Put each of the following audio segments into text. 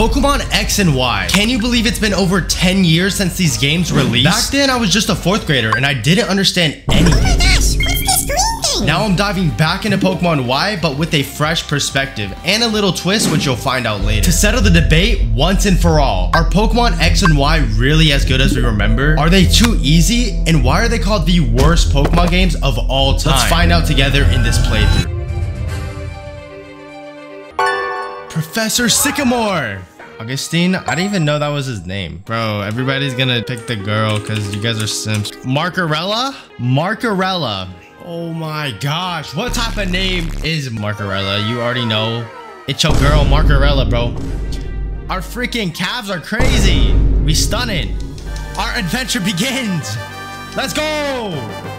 Pokemon X and Y. Can you believe it's been over 10 years since these games released? Back then, I was just a 4th grader and I didn't understand anything. Oh my gosh, what's this green thing? Now I'm diving back into Pokemon Y, but with a fresh perspective and a little twist, which you'll find out later. To settle the debate once and for all, are Pokemon X and Y really as good as we remember? Are they too easy? And why are they called the worst Pokemon games of all time? Let's find out together in this playthrough. Professor Sycamore! Augustine? I didn't even know that was his name. Bro, everybody's gonna pick the girl because you guys are simps. Markarella? Markarella. Oh my gosh, what type of name is Markarella? You already know. It's your girl, Markarella, bro. Our freaking calves are crazy. We stunning. Our adventure begins. Let's go.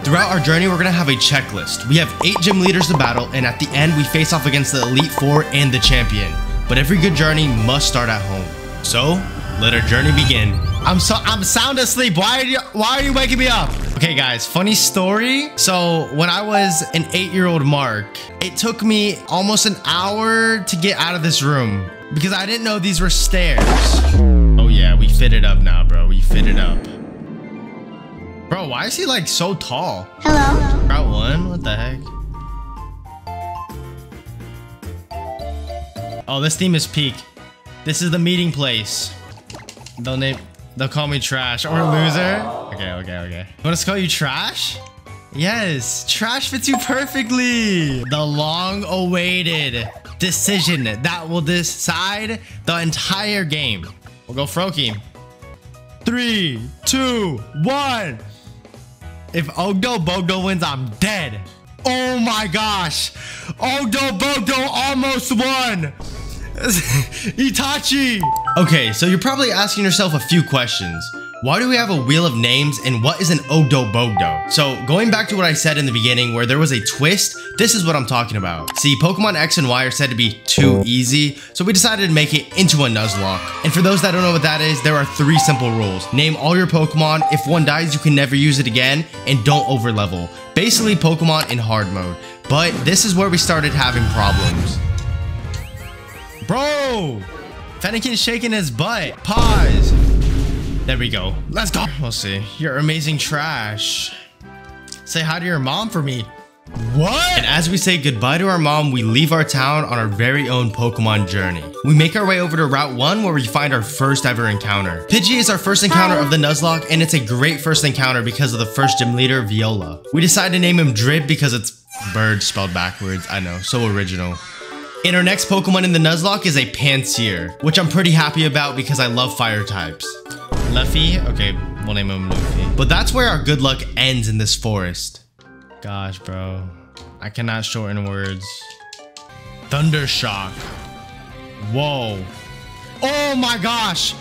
Throughout our journey, we're gonna have a checklist. We have 8 gym leaders to battle, and at the end, we face off against the Elite Four and the champion. But every good journey must start at home. So, let our journey begin. I'm sound asleep. Why are you waking me up? Okay, guys, funny story. So, when I was an 8-year-old Mark, it took me almost an hour to get out of this room because I didn't know these were stairs. Oh yeah, we fit it up now, bro. We fit it up. Bro, why is he like so tall? Hello? Route 1? What the heck? Oh, this theme is peak. This is the meeting place. They'll call me trash or loser. Okay. You want us to call you trash? Yes, trash fits you perfectly. The long-awaited decision that will decide the entire game. We'll go Froakie. 3, 2, 1. If Ogdo wins, I'm dead. Oh my gosh. Ogdo almost won. Itachi. Okay, so you're probably asking yourself a few questions. Why do we have a wheel of names and what is an Ogdo? So going back to what I said in the beginning where there was a twist, this is what I'm talking about. See, Pokemon X and Y are said to be too easy, so we decided to make it into a Nuzlocke. And for those that don't know what that is, there are 3 simple rules. Name all your Pokemon. If one dies, you can never use it again, and don't overlevel. Basically Pokemon in hard mode. But this is where we started having problems. Bro! Fennekin's shaking his butt. Pause. There we go. Let's go. We'll see. You're amazing trash. Say hi to your mom for me. What? And as we say goodbye to our mom, we leave our town on our very own Pokemon journey. We make our way over to Route 1 where we find our first ever encounter. Pidgey is our first encounter of the Nuzlocke, and it's a great first encounter because of the first gym leader, Viola. We decided to name him Drib because it's bird spelled backwards. I know, so original. And our next Pokemon in the Nuzlocke is a Pansear, which I'm pretty happy about because I love fire types. Luffy? Okay, we'll name him Luffy. But that's where our good luck ends in this forest. Gosh, bro. I cannot shorten words. Thundershock. Whoa. Oh my gosh.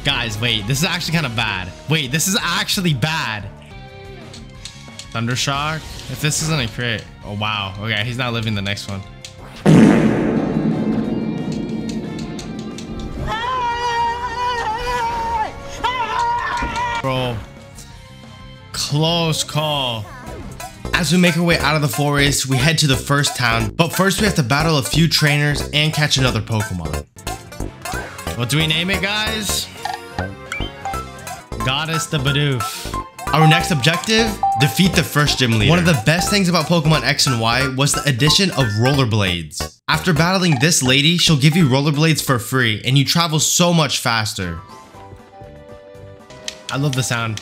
Guys, wait. This is actually kind of bad. Wait, this is actually bad. Thundershock? If this isn't a crit. Oh, wow. Okay, he's not living the next one. Bro, close call. As we make our way out of the forest, we head to the first town, but first we have to battle a few trainers and catch another Pokemon. What do we name it, guys? Goddess the Bidoof. Our next objective, defeat the first gym leader. One of the best things about Pokemon X and Y was the addition of rollerblades. After battling this lady, she'll give you rollerblades for free, and you travel so much faster. I love the sound.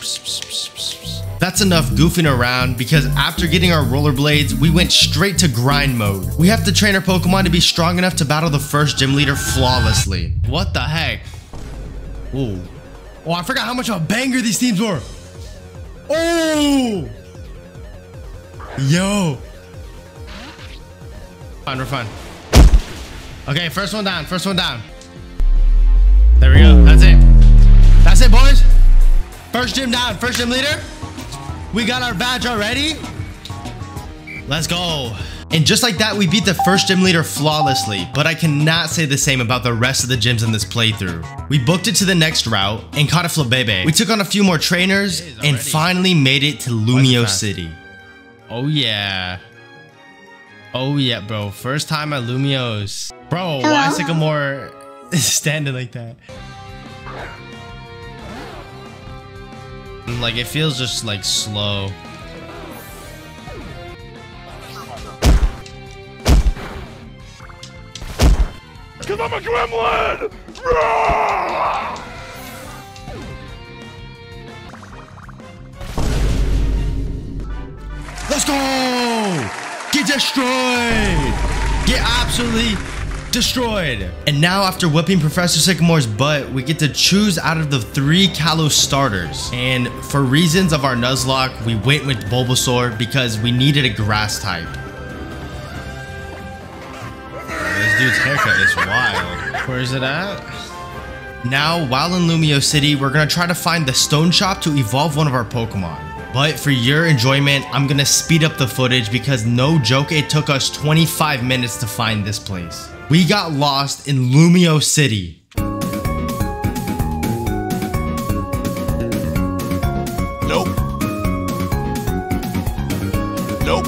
That's enough goofing around because after getting our rollerblades, we went straight to grind mode. We have to train our Pokemon to be strong enough to battle the first gym leader flawlessly. What the heck? Ooh. Oh, I forgot how much of a banger these teams were. Oh! Yo. Fine, we're fine. Okay, first one down, first one down. There we go, that's it. That's it, boys. First gym down, first gym leader. We got our badge already. Let's go. And just like that, we beat the first gym leader flawlessly, but I cannot say the same about the rest of the gyms in this playthrough. We booked it to the next route and caught a Flabebe. We took on a few more trainers and finally made it to Lumio City. Oh yeah. Oh yeah, bro. First time at Lumios. Bro, why Sycamore standing like that. Like, it feels just like slow. Cause I'm a gremlin! Let's go! Get destroyed! Get absolutely destroyed. And now, after whipping Professor Sycamore's butt, we get to choose out of the 3 Kalos starters. And for reasons of our Nuzlocke, we went with Bulbasaur because we needed a grass type. This dude's haircut is wild. Where is it at? Now, while in Lumio City, we're gonna try to find the stone shop to evolve one of our Pokemon. But for your enjoyment, I'm gonna speed up the footage because no joke, it took us 25 minutes to find this place. We got lost in Lumio City. Nope. Nope.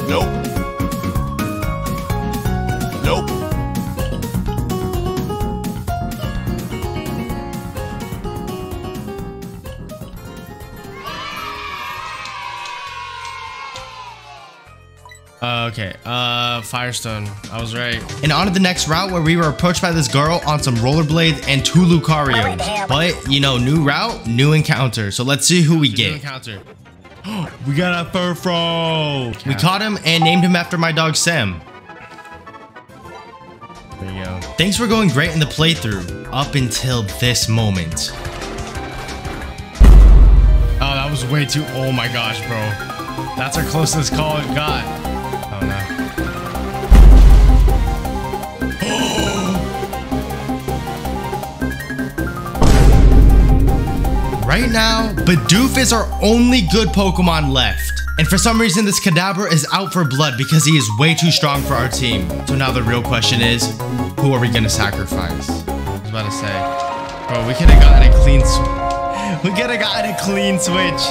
Nope. Nope. Okay, Firestone. I was right. And on to the next route where we were approached by this girl on some rollerblades and 2 Lucarios. But, you know, new route, new encounter. So let's see who we get. New encounter. We got a Furfro. We caught him and named him after my dog Sam. There you go. Things were going great in the playthrough up until this moment. Oh, that was way too. Oh my gosh, bro. That's our closest call it got. Oh no. Right now, Bidoof is our only good Pokemon left. And for some reason, this Kadabra is out for blood because he is way too strong for our team. So now the real question is, who are we gonna sacrifice? I was about to say, bro, we could have gotten a clean we could have gotten a clean switch.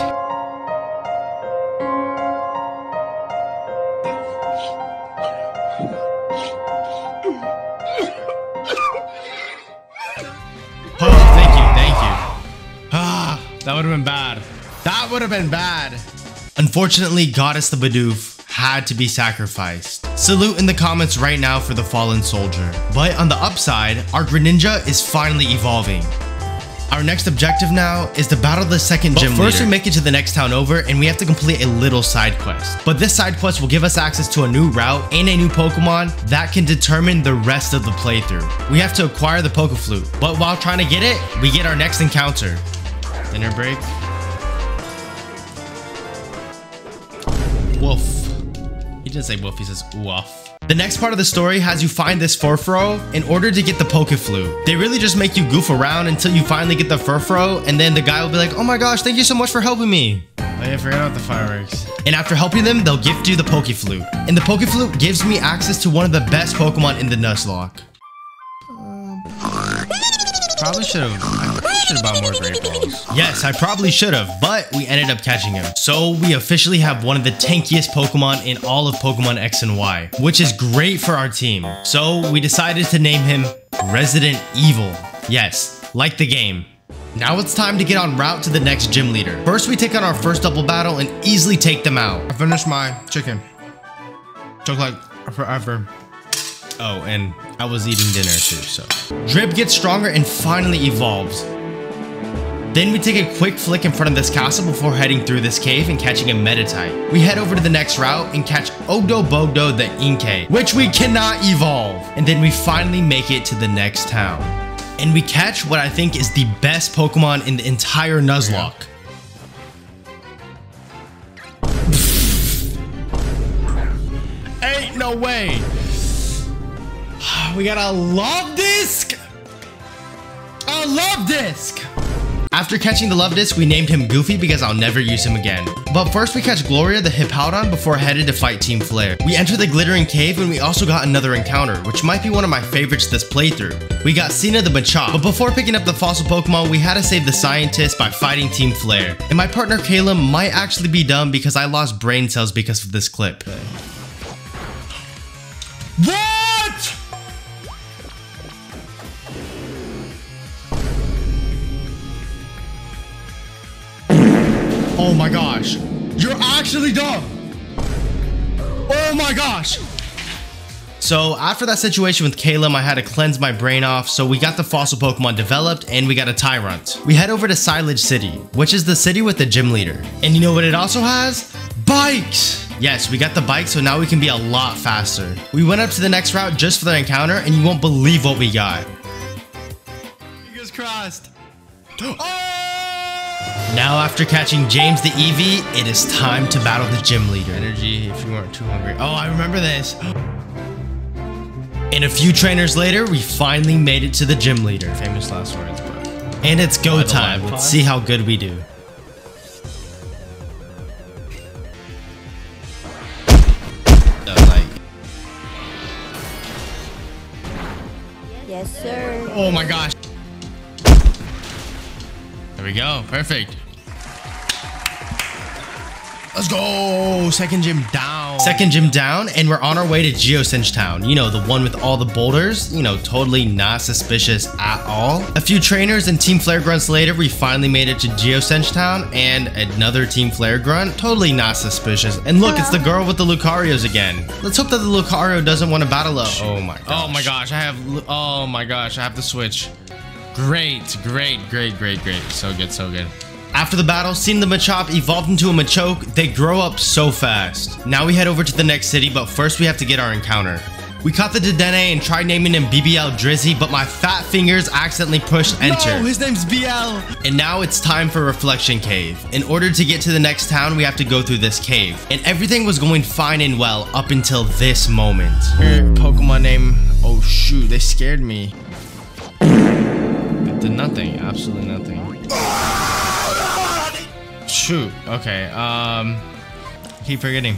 That would have been bad. That would have been bad. Unfortunately, Goddess the Bidoof had to be sacrificed. Salute in the comments right now for the fallen soldier. But on the upside, our Greninja is finally evolving. Our next objective now is to battle the second gym leader. First, we make it to the next town over and we have to complete a little side quest. But this side quest will give us access to a new route and a new Pokemon that can determine the rest of the playthrough. We have to acquire the Pokeflute, but while trying to get it, we get our next encounter. Dinner break. Woof. He didn't say woof, he says woof. The next part of the story has you find this Furfro in order to get the Pokeflute. They really just make you goof around until you finally get the Furfro, and then the guy will be like, oh my gosh, thank you so much for helping me. Oh yeah, forget about the fireworks. And after helping them, they'll gift you the Pokeflute. And the Pokeflute gives me access to one of the best Pokemon in the Nuzlocke. Probably should have bought more Great Balls. Yes, I probably should have, but we ended up catching him. So we officially have one of the tankiest Pokemon in all of Pokemon X and Y, which is great for our team. So we decided to name him Resident Evil. Yes, like the game. Now it's time to get en route to the next gym leader. First, we take on our first double battle and easily take them out. I finished my chicken. Took like forever. Oh, and I was eating dinner too, so. Drip gets stronger and finally evolves. Then we take a quick flick in front of this castle before heading through this cave and catching a Meditite. We head over to the next route and catch Ogdo the Inkay, which we cannot evolve. And then we finally make it to the next town. And we catch what I think is the best Pokemon in the entire Nuzlocke. Ain't no way. We got a Love Disc! A Love Disc! After catching the Love Disc, we named him Goofy because I'll never use him again. But first we catch Gloria the Hippowdon before headed to fight Team Flare. We enter the Glittering Cave and we also got another encounter, which might be one of my favorites this playthrough. We got Cena the Machop, but before picking up the fossil Pokemon, we had to save the scientist by fighting Team Flare. And my partner Kayla might actually be dumb because I lost brain cells because of this clip. What? Oh my gosh. You're actually dumb. Oh my gosh. So after that situation with Caleb, I had to cleanse my brain off. So we got the fossil Pokemon developed and we got a Tyrant. We head over to Silage City, which is the city with the gym leader. And you know what it also has? Bikes. Yes, we got the bike, so now we can be a lot faster. We went up to the next route just for the encounter and you won't believe what we got. Fingers crossed. Oh! Now after catching James the Eevee, it is time to battle the gym leader. Energy if you weren't too hungry. Oh, I remember this. And a few trainers later, we finally made it to the gym leader. Famous last words, bro. And it's go time. Let's see how good we do. Yes, sir. Oh my gosh. There we go. Perfect. Let's go. Second gym down. Second gym down, and we're on our way to Geocinch Town. You know, the one with all the boulders. You know, totally not suspicious at all. A few trainers and Team Flare Grunts later, we finally made it to Geocinch Town, and another Team Flare Grunt. Totally not suspicious. And look, it's the girl with the Lucarios again. Let's hope that the Lucario doesn't want to battle up. Oh my gosh. Oh my gosh, oh my gosh, I have to switch. Great. So good, so good. After the battle, seeing the Machop evolved into a Machoke, they grow up so fast. Now we head over to the next city, but first we have to get our encounter. We caught the Dedenne and tried naming him BBL Drizzy, but my fat fingers accidentally pushed enter. No, his name's BL. And now it's time for Reflection Cave. In order to get to the next town, we have to go through this cave. And everything was going fine and well up until this moment. Pokemon name. Oh shoot, they scared me. It did nothing, absolutely nothing. Shoot, okay, keep forgetting.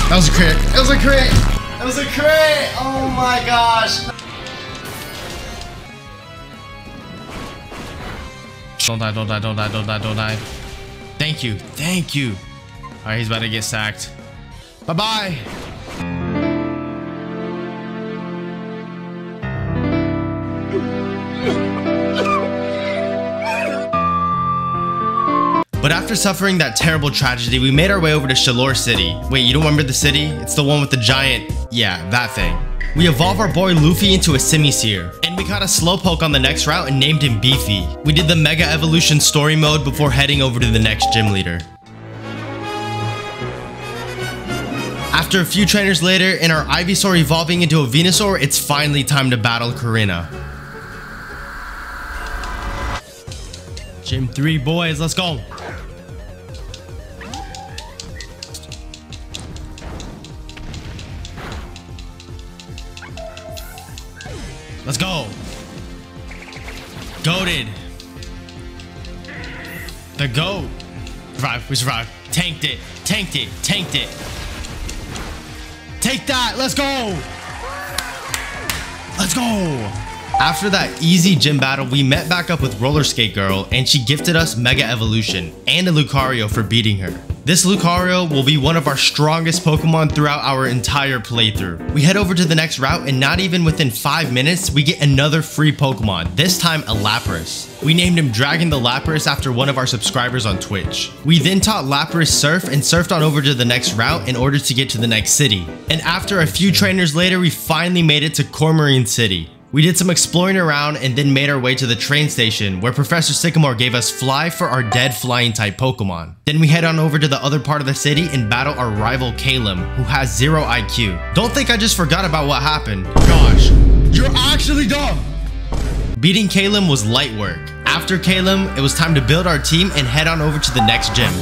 That was a crit. That was a crit. That was a crit. Oh my gosh. Don't die, don't die, don't die, don't die, don't die. Thank you. Thank you. All right, he's about to get sacked. Bye-bye. But after suffering that terrible tragedy, we made our way over to Shalor City. Wait, you don't remember the city? It's the one with the giant... Yeah, that thing. We evolve our boy Luffy into a Simisear. And we caught a Slowpoke on the next route and named him Beefy. We did the Mega Evolution story mode before heading over to the next gym leader. After a few trainers later and our Ivysaur evolving into a Venusaur, it's finally time to battle Karina. Gym 3 boys, let's go. Let's go. Goated. The goat. Survived, we survived. Tanked it, tanked it, tanked it. Take that, let's go. Let's go. After that easy gym battle, we met back up with Roller Skate Girl and she gifted us Mega Evolution and a Lucario for beating her. This Lucario will be one of our strongest Pokemon throughout our entire playthrough. We head over to the next route and not even within 5 minutes, we get another free Pokemon, this time a Lapras. We named him Dragon the Lapras after one of our subscribers on Twitch. We then taught Lapras Surf and surfed on over to the next route in order to get to the next city. And after a few trainers later, we finally made it to Cormorant City. We did some exploring around and then made our way to the train station where Professor Sycamore gave us Fly for our dead flying type Pokemon. Then we head on over to the other part of the city and battle our rival Caleb, who has 0 IQ. Don't think I just forgot about what happened. Gosh, you're actually dumb. Beating Caleb was light work. After Caleb, it was time to build our team and head on over to the next gym.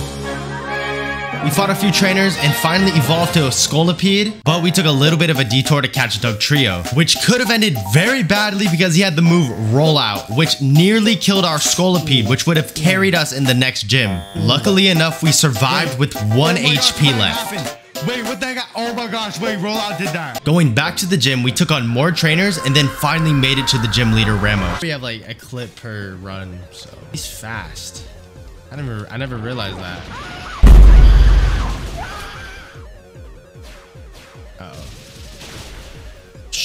We fought a few trainers and finally evolved to a Scolipede, but we took a little bit of a detour to catch Dugtrio, which could have ended very badly because he had the move Rollout, which nearly killed our Scolipede, which would have carried us in the next gym. Luckily enough, we survived with 1 HP left. Wait, what the heck? Oh my gosh, wait, Rollout did that. Going back to the gym, we took on more trainers and then finally made it to the gym leader, Ramos. We have like a clip per run, so he's fast. I never realized that.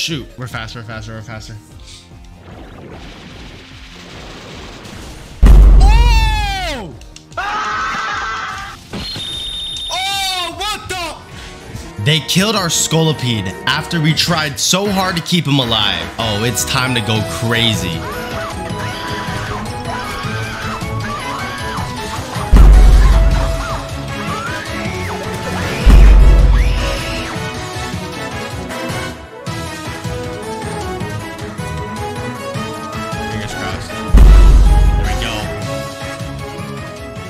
shoot. We're faster, we're faster, we're faster. Oh! Oh, what the? They killed our Scolipede after we tried so hard to keep him alive. Oh, it's time to go crazy.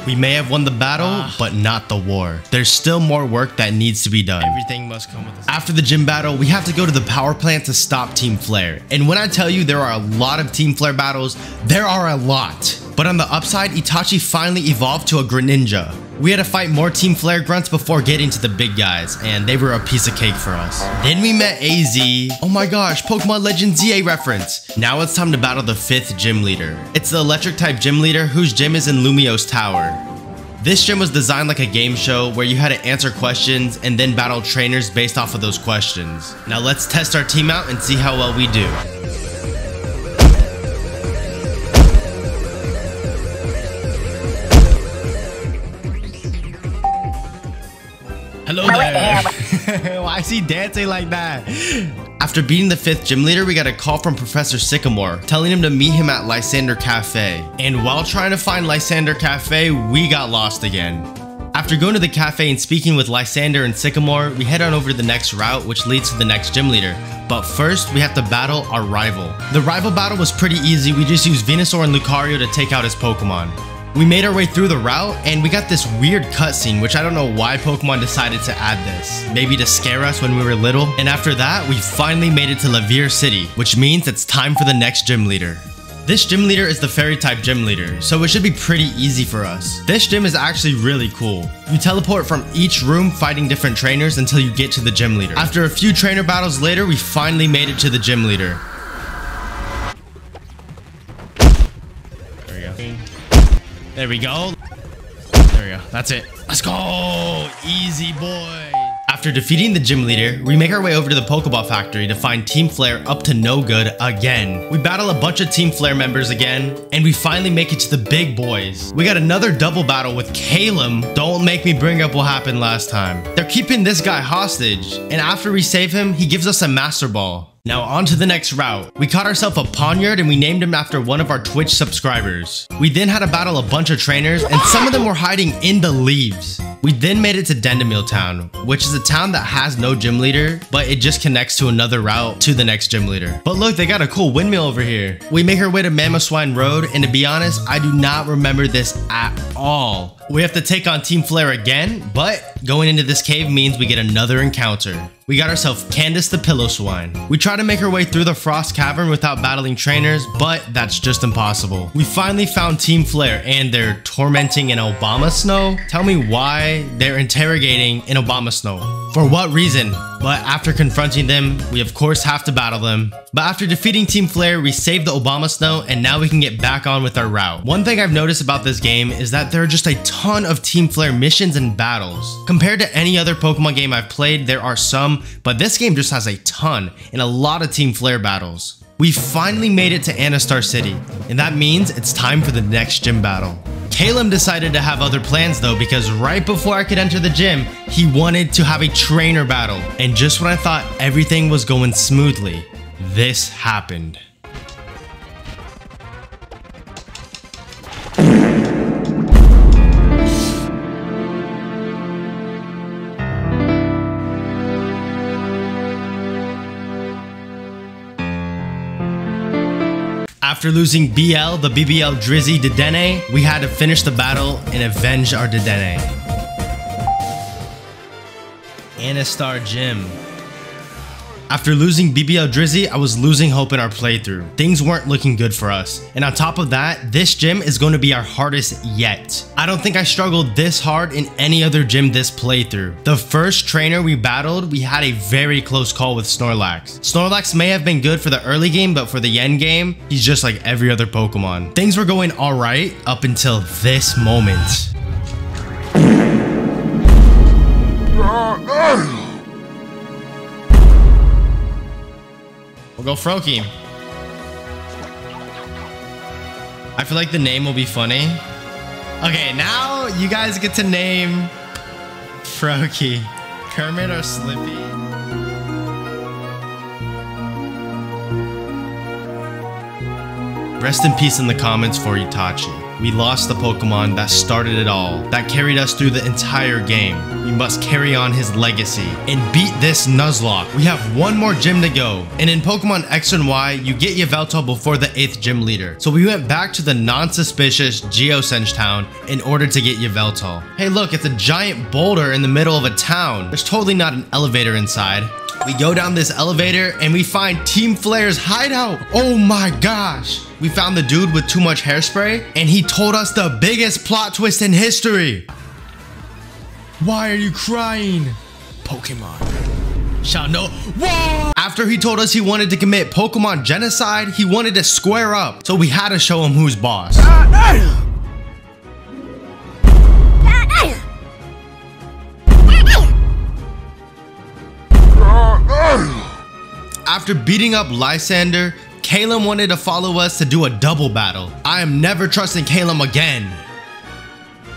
We may have won the battle, but not the war. There's still more work that needs to be done. Everything must come with a... After the gym battle, we have to go to the power plant to stop Team Flare. And when I tell you there are a lot of Team Flare battles, there are a lot. But on the upside, Itachi finally evolved to a Greninja. We had to fight more Team Flare grunts before getting to the big guys, and they were a piece of cake for us. Then we met AZ. Oh my gosh, Pokemon Legend ZA reference. Now it's time to battle the 5th gym leader. It's the electric type gym leader whose gym is in Lumio's tower. This gym was designed like a game show where you had to answer questions and then battle trainers based off of those questions. Now let's test our team out and see how well we do. Hello there. Why is he dancing like that? After beating the 5th gym leader, we got a call from Professor Sycamore telling him to meet him at Lysander Cafe. And while trying to find Lysander Cafe, we got lost again. After going to the cafe and speaking with Lysander and Sycamore, we head on over to the next route, which leads to the next gym leader. But first, we have to battle our rival. The rival battle was pretty easy. We just used Venusaur and Lucario to take out his Pokemon. We made our way through the route, and we got this weird cutscene, which I don't know why Pokemon decided to add this. Maybe to scare us when we were little. And after that, we finally made it to Lavier City, which means it's time for the next gym leader. This gym leader is the fairy type gym leader, so it should be pretty easy for us. This gym is actually really cool. You teleport from each room fighting different trainers until you get to the gym leader. After a few trainer battles later, we finally made it to the gym leader. There we go. There we go. There we go. That's it. Let's go. Easy boy. After defeating the gym leader, we make our way over to the Pokeball factory to find Team Flare up to no good again. We battle a bunch of Team Flare members again, and we finally make it to the big boys. We got another double battle with Calum. Don't make me bring up what happened last time. They're keeping this guy hostage, and after we save him, he gives us a Master Ball. Now on to the next route. We caught ourselves a Ponyard and we named him after one of our Twitch subscribers. We then had to battle a bunch of trainers and some of them were hiding in the leaves. We then made it to Dendemil Town, which is a town that has no gym leader, but it just connects to another route to the next gym leader. But look, they got a cool windmill over here. We make our way to Mamoswine Road, and to be honest, I do not remember this at all. We have to take on Team Flare again, but going into this cave means we get another encounter. We got ourselves Candace the Pillow-Swine. We try to make our way through the Frost Cavern without battling trainers, but that's just impossible. We finally found Team Flare and they're tormenting an Obama-Snow. Tell me why they're interrogating an Obama-Snow. For what reason? But after confronting them, we of course have to battle them. But after defeating Team Flare, we saved the Obama-Snow and now we can get back on with our route. One thing I've noticed about this game is that there are just a ton of Team Flare missions and battles. Compared to any other Pokemon game I've played, there are some, but this game just has a ton and a lot of Team Flare battles. We finally made it to Anastar City, and that means it's time for the next gym battle. Calum decided to have other plans though, because right before I could enter the gym, he wanted to have a trainer battle. And just when I thought everything was going smoothly, this happened. After losing BL, the BBL Drizzy Dedenne, we had to finish the battle and avenge our Dedenne. Anastar Gym. After losing BBL Drizzy, I was losing hope in our playthrough. Things weren't looking good for us. And on top of that, this gym is going to be our hardest yet. I don't think I struggled this hard in any other gym this playthrough. The first trainer we battled, we had a very close call with Snorlax. Snorlax may have been good for the early game, but for the end game, he's just like every other Pokemon. Things were going alright up until this moment. We'll go Froakie. I feel like the name will be funny. Okay, now you guys get to name Froakie. Kermit or Slippy? Rest in peace in the comments for Itachi. We lost the Pokemon that started it all, that carried us through the entire game. We must carry on his legacy and beat this Nuzlocke. We have one more gym to go, and in Pokemon X and Y, you get Yveltal before the 8th gym leader. So we went back to the non-suspicious Geosenge town in order to get Yveltal. Hey look, it's a giant boulder in the middle of a town. There's totally not an elevator inside. We go down this elevator and we find Team Flare's hideout. Oh my gosh. We found the dude with too much hairspray and he told us the biggest plot twist in history. Why are you crying? Pokemon shall know. Whoa! After he told us he wanted to commit Pokemon genocide, he wanted to square up. So we had to show him who's boss. After beating up Lysander, Caleb wanted to follow us to do a double battle. I am never trusting Caleb again.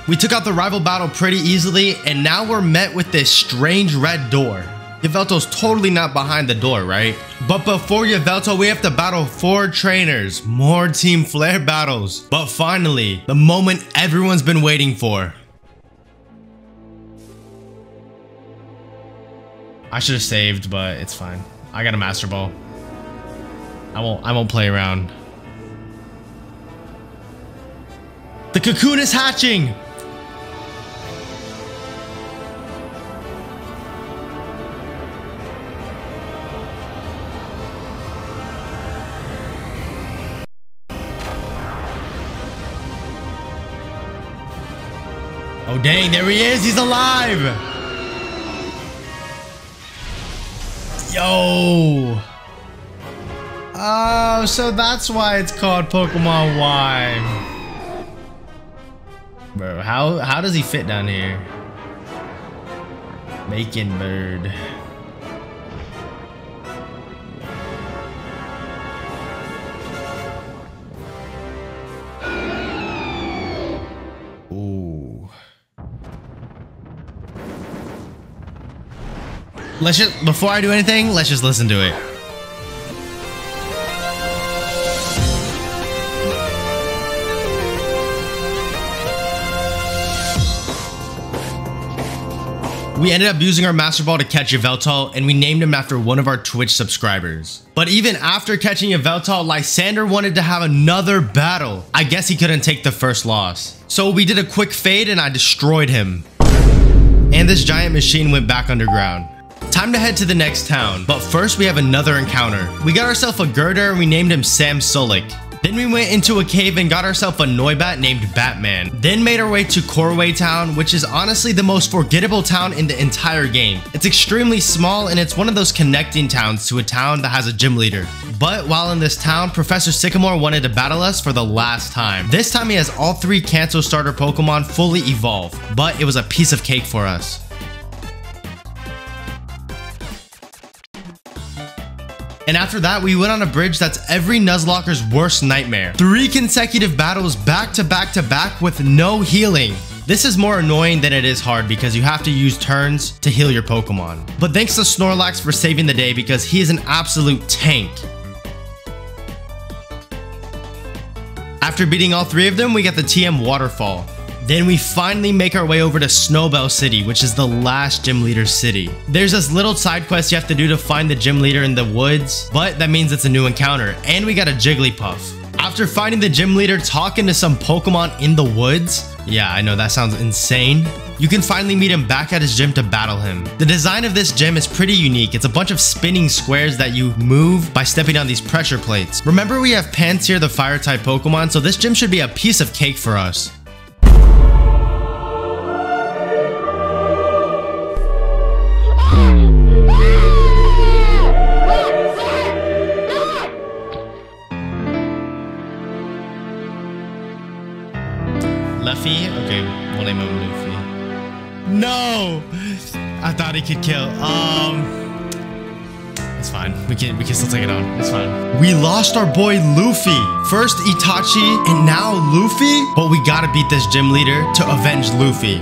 We took out the rival battle pretty easily, and now we're met with this strange red door. Yveltal's totally not behind the door, right? But before Yveltal, we have to battle 4 trainers. More Team Flare battles. But finally, the moment everyone's been waiting for. I should have saved, but it's fine. I got a Master Ball. I won't play around. The cocoon is hatching! Oh dang, there he is, he's alive! Yo! Oh, so that's why it's called Pokemon Y. Bro, how does he fit down here? Bacon bird. Ooh. Let's just, before I do anything, let's just listen to it. We ended up using our Master Ball to catch Yveltal, and we named him after one of our Twitch subscribers. But even after catching Yveltal, Lysander wanted to have another battle. I guess he couldn't take the first loss. So we did a quick fade and I destroyed him. And this giant machine went back underground. Time to head to the next town, but first we have another encounter. We got ourselves a girder and we named him Sam Solik. Then we went into a cave and got ourselves a Noibat named Batman. Then made our way to Corway Town, which is honestly the most forgettable town in the entire game. It's extremely small and it's one of those connecting towns to a town that has a gym leader. But while in this town, Professor Sycamore wanted to battle us for the last time. This time he has all 3 Kanto starter Pokemon fully evolved, but it was a piece of cake for us. And after that, we went on a bridge that's every Nuzlocker's worst nightmare. 3 consecutive battles back to back to back with no healing. This is more annoying than it is hard because you have to use turns to heal your Pokemon. But thanks to Snorlax for saving the day because he is an absolute tank. After beating all 3 of them, we got the TM Waterfall. Then we finally make our way over to Snowbell City, which is the last gym leader city. There's this little side quest you have to do to find the gym leader in the woods, but that means it's a new encounter, and we got a Jigglypuff. After finding the gym leader, talking to some Pokemon in the woods, yeah, I know that sounds insane, you can finally meet him back at his gym to battle him. The design of this gym is pretty unique. It's a bunch of spinning squares that you move by stepping on these pressure plates. Remember, we have Pansear, the fire-type Pokemon, so this gym should be a piece of cake for us. Luffy? Okay, we'll name him Luffy. No! I thought he could kill. It's fine. We can still take it on. It's fine. We lost our boy Luffy. First Itachi and now Luffy. But we gotta beat this gym leader to avenge Luffy.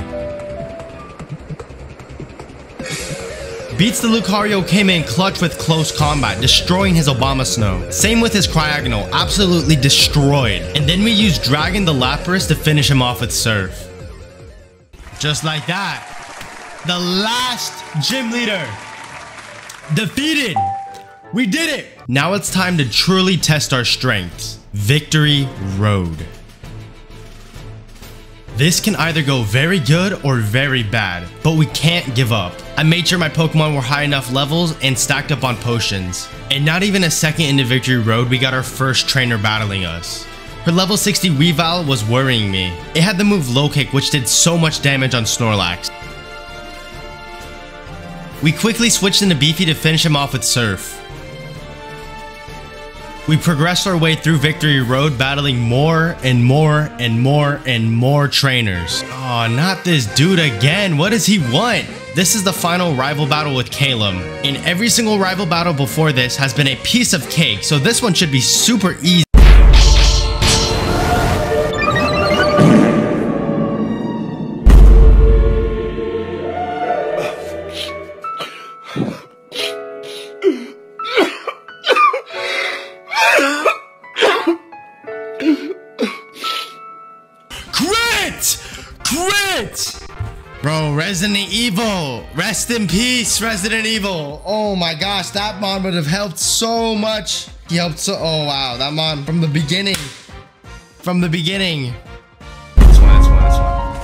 Beats the Lucario came in clutch with close combat, destroying his Obama Snow. Same with his Cryogonal, absolutely destroyed. And then we used Dragon the Lapras to finish him off with Surf. Just like that. The last gym leader defeated. We did it. Now it's time to truly test our strengths. Victory Road. This can either go very good or very bad, but we can't give up. I made sure my Pokemon were high enough levels and stacked up on potions. And not even a second into Victory Road, we got our first trainer battling us. Her level 60 Yveltal was worrying me. It had the move Low Kick, which did so much damage on Snorlax. We quickly switched into Beefy to finish him off with Surf. We progressed our way through Victory Road, battling more and more and more and more trainers. Oh, not this dude again. What does he want? This is the final rival battle with Calum. And every single rival battle before this has been a piece of cake, so this one should be super easy. Crit! Bro, Resident Evil. Rest in peace, Resident Evil. Oh my gosh, that mon would have helped so much. He helped so... Oh wow, that mon from the beginning. From the beginning. This one.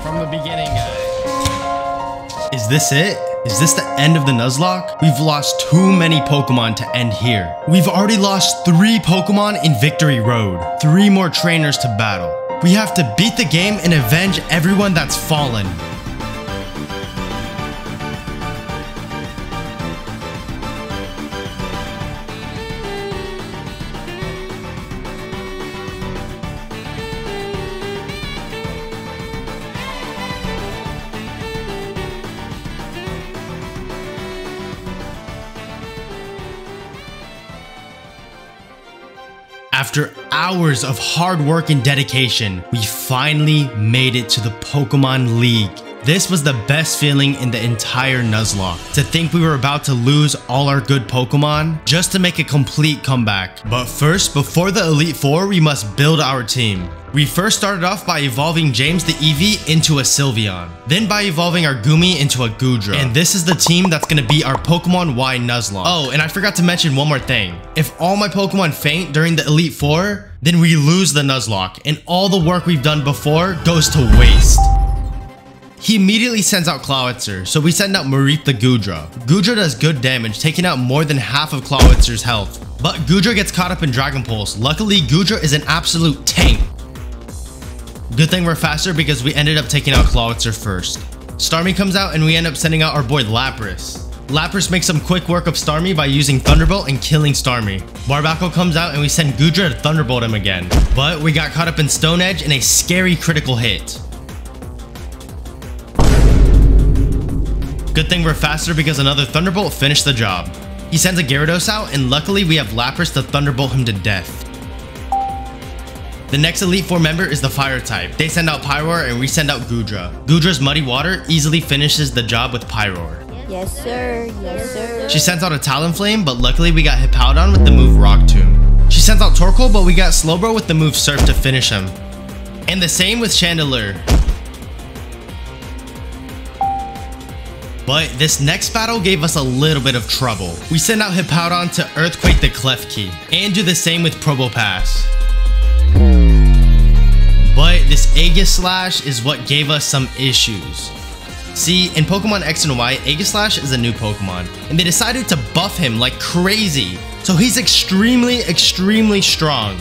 From the beginning, guys. Is this it? Is this the end of the Nuzlocke? We've lost too many Pokemon to end here. We've already lost 3 Pokemon in Victory Road. 3 more trainers to battle. We have to beat the game and avenge everyone that's fallen. After hours of hard work and dedication, we finally made it to the Pokemon League. This was the best feeling in the entire Nuzlocke. To think we were about to lose all our good Pokemon just to make a complete comeback. But first, before the Elite Four, we must build our team. We first started off by evolving James the Eevee into a Sylveon. Then by evolving our Gumi into a Goodra. And this is the team that's gonna be our Pokemon Y Nuzlocke. Oh, and I forgot to mention one more thing. If all my Pokemon faint during the Elite Four, then we lose the Nuzlocke, and all the work we've done before goes to waste. He immediately sends out Clawitzer, so we send out Marith the Goodra. Goodra does good damage, taking out more than half of Clawitzer's health. But Goodra gets caught up in Dragon Pulse. Luckily, Goodra is an absolute tank. Good thing we're faster because we ended up taking out Clawitzer first. Starmie comes out and we end up sending out our boy Lapras. Lapras makes some quick work of Starmie by using Thunderbolt and killing Starmie. Barbaco comes out and we send Goodra to Thunderbolt him again. But we got caught up in Stone Edge in a scary critical hit. Good thing we're faster because another Thunderbolt finished the job. He sends a Gyarados out and luckily we have Lapras to Thunderbolt him to death. The next Elite Four member is the Fire type. They send out Pyroar and we send out Goodra. Goodra's Muddy Water easily finishes the job with Pyroar. Yes, sir. Yes, sir. She sends out a Talonflame, but luckily we got Hippowdon with the move Rock Tomb. She sends out Torkoal, but we got Slowbro with the move Surf to finish him. And the same with Chandelure. But this next battle gave us a little bit of trouble. We send out Hippowdon to Earthquake the Klefki, and do the same with Probopass. But this Aegislash is what gave us some issues. See, in Pokemon X and Y, Aegislash is a new Pokemon, and they decided to buff him like crazy. So he's extremely strong.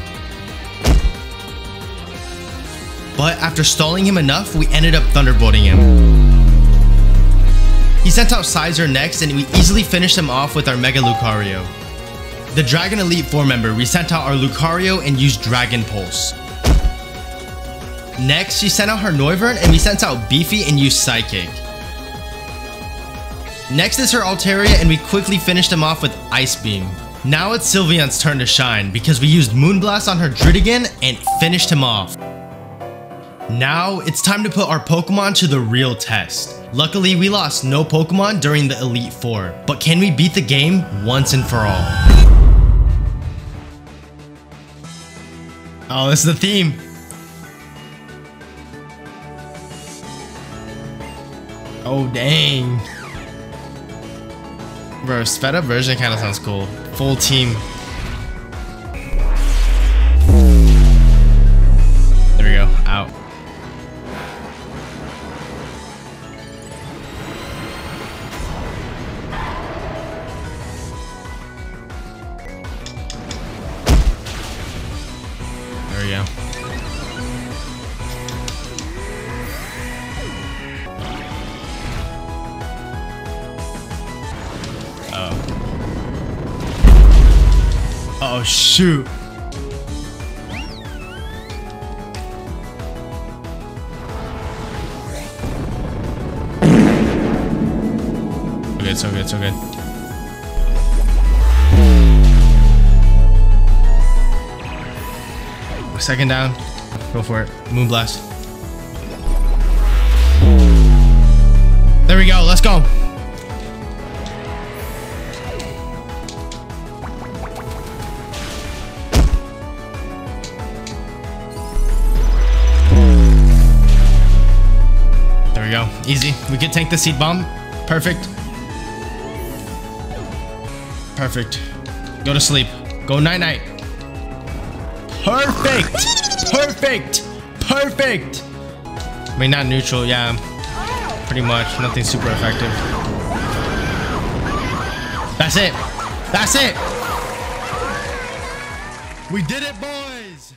But after stalling him enough, we ended up Thunderbolting him. He sent out Sizer next, and we easily finished him off with our Mega Lucario. The Dragon Elite Four member, we sent out our Lucario and used Dragon Pulse. Next, she sent out her Noivern and we sent out Beefy and used Psychic. Next is her Altaria, and we quickly finished him off with Ice Beam. Now it's Sylveon's turn to shine because we used Moonblast on her Dritigan and finished him off. Now it's time to put our Pokemon to the real test. Luckily, we lost no Pokemon during the Elite Four, but can we beat the game once and for all? Oh, this is the theme. Oh, dang. Bro, sped up version kind of sounds cool. Full team. There we go. Out. There we go. Oh shoot. Okay, so good, so good. Second down. Go for it. Moonblast. There we go, let's go. There we go. Easy. We could tank the seed bomb. Perfect. Perfect. Go to sleep. Go night-night. Perfect! Perfect! Perfect! I mean, not neutral, yeah. Pretty much. Nothing super effective. That's it. That's it! We did it, boys!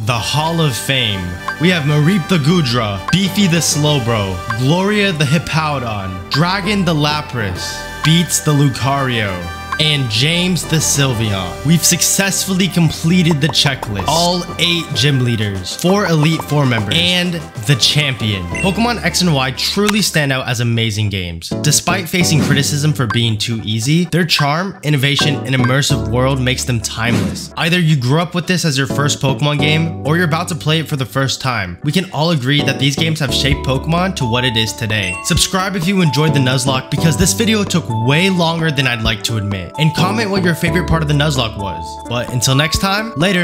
The Hall of Fame. We have Mareep the Goodra, Beefy the Slowbro, Gloria the Hippowdon, Dragon the Lapras, Beats the Lucario, and James the Sylveon. We've successfully completed the checklist. All 8 gym leaders, 4 Elite Four members, and the champion. Pokemon X and Y truly stand out as amazing games. Despite facing criticism for being too easy, their charm, innovation, and immersive world makes them timeless. Either you grew up with this as your first Pokemon game, or you're about to play it for the first time. We can all agree that these games have shaped Pokemon to what it is today. Subscribe if you enjoyed the Nuzlocke because this video took way longer than I'd like to admit. And comment what your favorite part of the Nuzlocke was. But until next time, later.